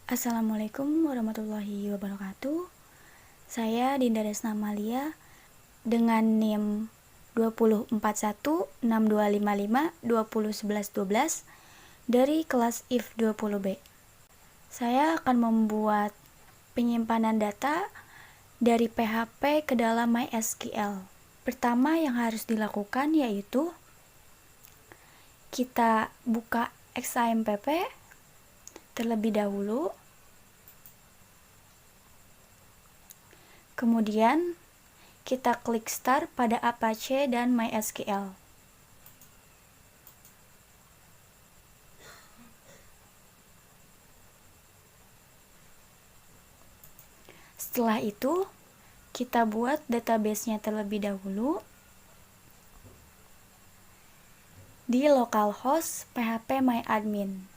Assalamualaikum warahmatullahi wabarakatuh. Saya Dinda Desna Malia dengan NIM 20416255201112 dari kelas IF 20B. Saya akan membuat penyimpanan data dari PHP ke dalam MySQL. Pertama yang harus dilakukan yaitu kita buka XAMPP terlebih dahulu. Kemudian kita klik start pada Apache dan MySQL. Setelah itu, kita buat database-nya terlebih dahulu di localhost phpMyAdmin.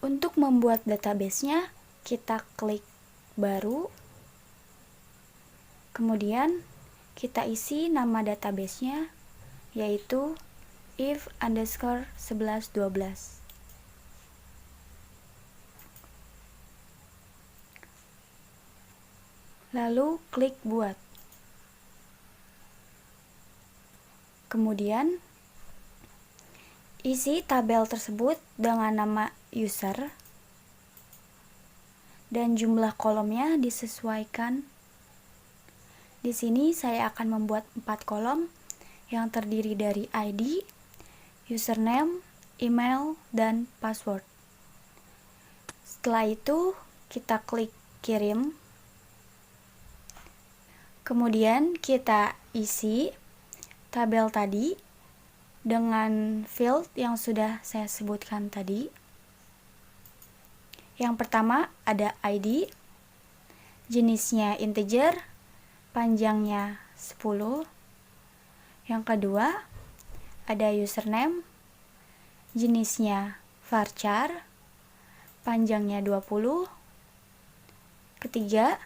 Untuk membuat database-nya, kita klik baru. Kemudian kita isi nama database-nya yaitu if_1112. Lalu klik buat. Kemudian isi tabel tersebut dengan nama user dan jumlah kolomnya disesuaikan. Di sini saya akan membuat 4 kolom yang terdiri dari ID, username, email, dan password. Setelah itu kita klik kirim. Kemudian kita isi tabel tadi dengan field yang sudah saya sebutkan tadi. Yang pertama ada ID, jenisnya integer, panjangnya 10. Yang kedua ada username, jenisnya varchar, panjangnya 20. Ketiga,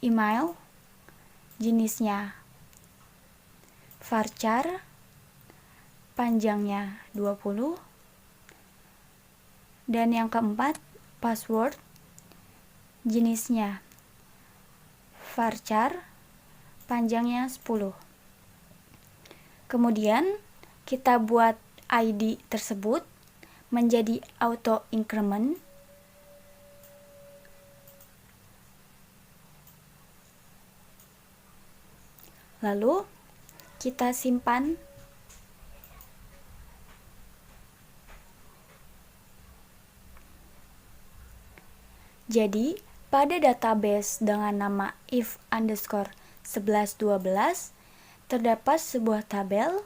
email, jenisnya varchar, panjangnya 20. Dan yang keempat, password, jenisnya varchar, panjangnya 10. Kemudian kita buat ID tersebut menjadi auto increment. Lalu kita simpan. Jadi, pada database dengan nama if_1112 terdapat sebuah tabel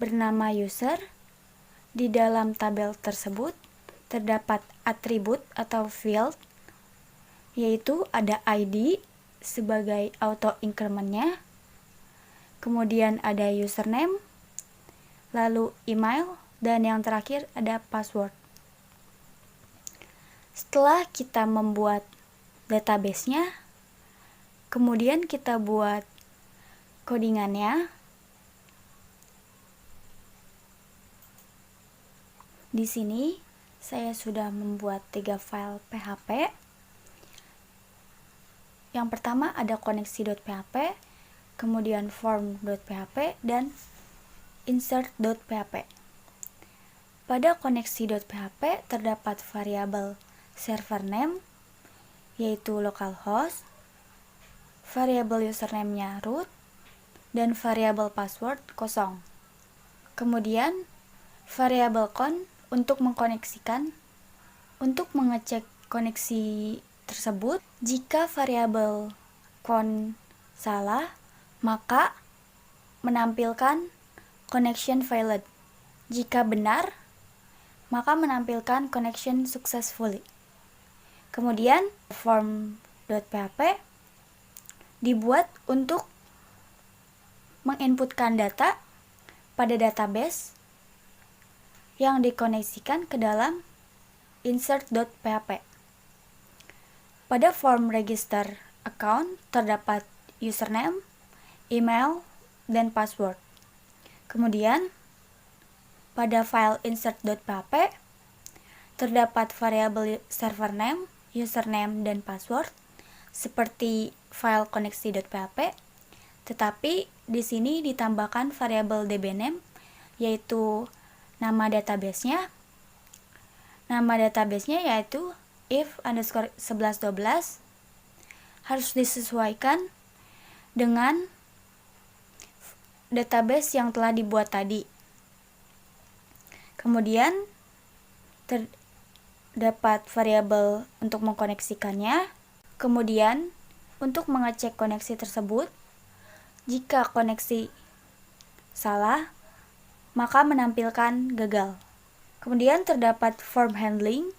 bernama user. Di dalam tabel tersebut terdapat atribut atau field, yaitu ada ID sebagai auto increment-nya, kemudian ada username, lalu email, dan yang terakhir ada password. Setelah kita membuat database-nya, kemudian kita buat codingannya. Di sini saya sudah membuat 3 file PHP. Yang pertama ada koneksi.php, kemudian form.php, dan insert.php. Pada koneksi.php terdapat variabel server name yaitu localhost, variabel username-nya root, dan variabel password kosong. Kemudian variabel con untuk mengkoneksikan. Untuk mengecek koneksi tersebut, jika variabel con salah, maka menampilkan connection failed. Jika benar, maka menampilkan connection successfully. Kemudian form.php dibuat untuk menginputkan data pada database yang dikoneksikan ke dalam insert.php. Pada form register account terdapat username, email, dan password. Kemudian, pada file insert.php terdapat variabel server name, username, dan password seperti file koneksi.php, tetapi di sini ditambahkan variabel dbname yaitu nama databasenya. Nama databasenya yaitu if_1112 harus disesuaikan dengan database yang telah dibuat tadi. Kemudian terdapat variabel untuk mengkoneksikannya. Kemudian untuk mengecek koneksi tersebut, jika koneksi salah, maka menampilkan gagal. Kemudian terdapat form handling.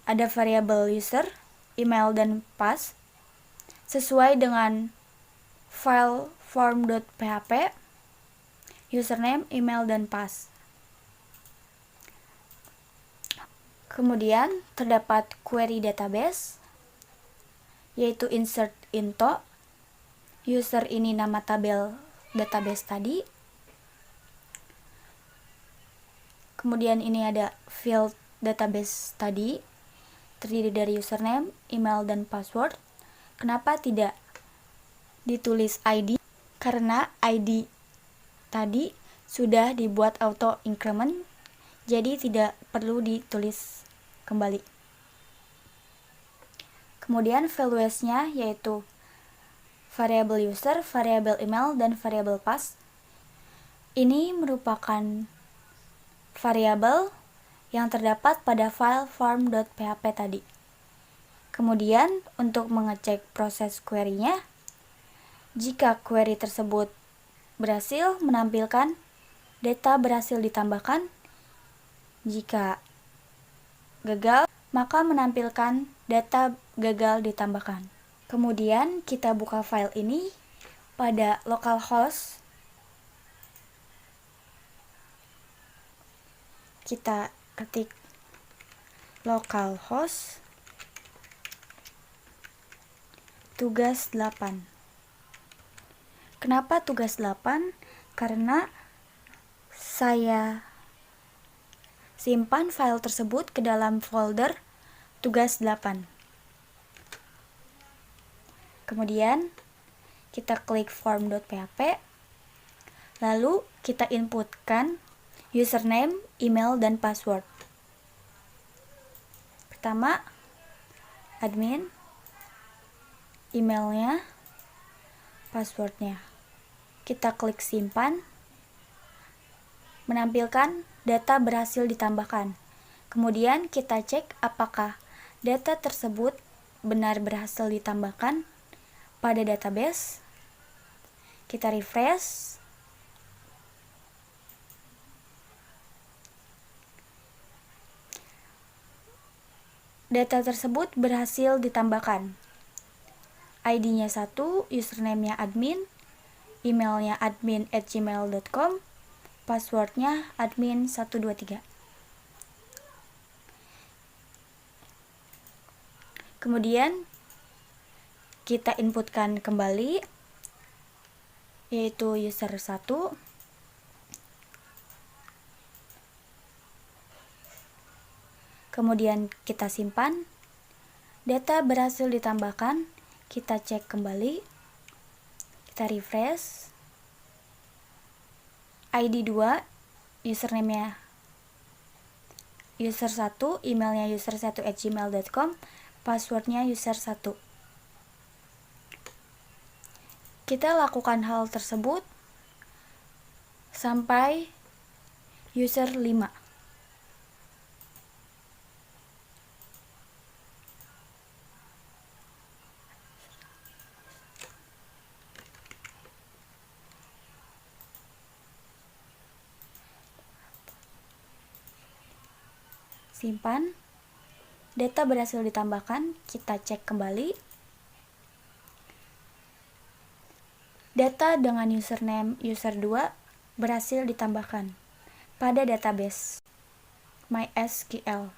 Ada variabel user, email, dan pass sesuai dengan file form.php, username, email, dan pass. Kemudian terdapat query database yaitu insert into. User ini nama tabel database tadi. Kemudian ini ada field database tadi, terdiri dari username, email, dan password. Kenapa tidak ditulis ID? Karena ID tadi sudah dibuat auto increment, jadi tidak perlu ditulis kembali. Kemudian values-nya yaitu variabel user, variabel email, dan variabel pass. Ini merupakan variabel yang terdapat pada file form.php tadi. Kemudian untuk mengecek proses query-nya, jika query tersebut berhasil menampilkan data berhasil ditambahkan, jika gagal maka menampilkan data gagal ditambahkan. Kemudian kita buka file ini pada localhost. Kita ketik localhost tugas 8. Kenapa tugas 8? Karena saya simpan file tersebut ke dalam folder tugas 8. Kemudian kita klik form.php, lalu kita inputkan username, email, dan password. Pertama, admin, emailnya, passwordnya. Kita klik simpan, menampilkan data berhasil ditambahkan. Kemudian kita cek apakah data tersebut benar berhasil ditambahkan pada database. Kita refresh. Data tersebut berhasil ditambahkan. ID-nya 1, username-nya admin, emailnya admin@gmail.com, passwordnya admin123. Kemudian kita inputkan kembali yaitu user 1. Kemudian kita simpan. Data berhasil ditambahkan. Kita cek kembali. Kita refresh. ID 2, username-nya user 1, emailnya user1@gmail.com, passwordnya user 1. Kita lakukan hal tersebut sampai user 5. Simpan. Data berhasil ditambahkan, kita cek kembali. Data dengan username user2 berhasil ditambahkan pada database MySQL.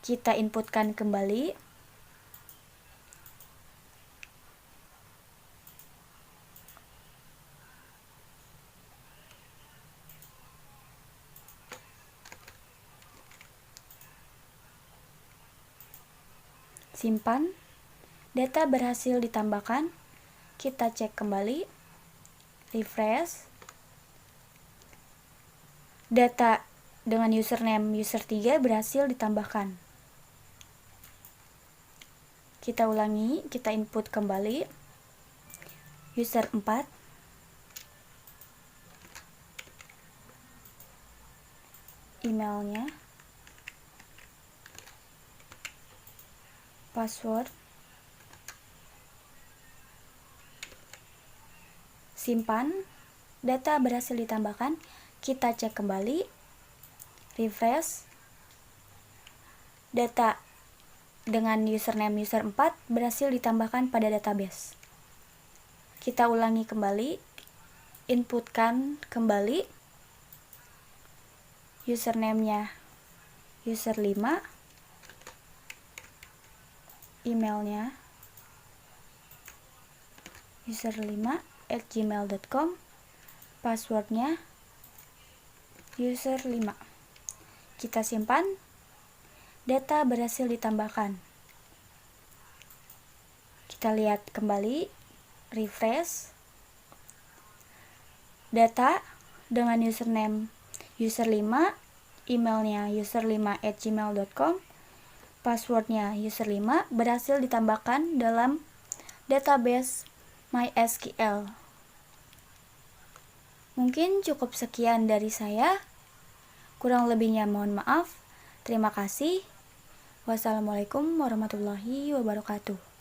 Kita inputkan kembali. Simpan. Data berhasil ditambahkan. Kita cek kembali. Refresh. Data dengan username user3 berhasil ditambahkan. Kita ulangi, kita input kembali. User4. Emailnya. Password. Simpan. Data berhasil ditambahkan. Kita cek kembali. Refresh. Data dengan username user4 berhasil ditambahkan pada database. Kita ulangi kembali. Inputkan kembali. Username-nya user5. Emailnya user5@gmail.com. Passwordnya user5. Kita simpan. Data berhasil ditambahkan. Kita lihat kembali. Refresh. Data dengan username user5, emailnya user5@gmail.com, passwordnya user5 berhasil ditambahkan dalam database MySQL. Mungkin cukup sekian dari saya. Kurang lebihnya mohon maaf. Terima kasih. Wassalamualaikum warahmatullahi wabarakatuh.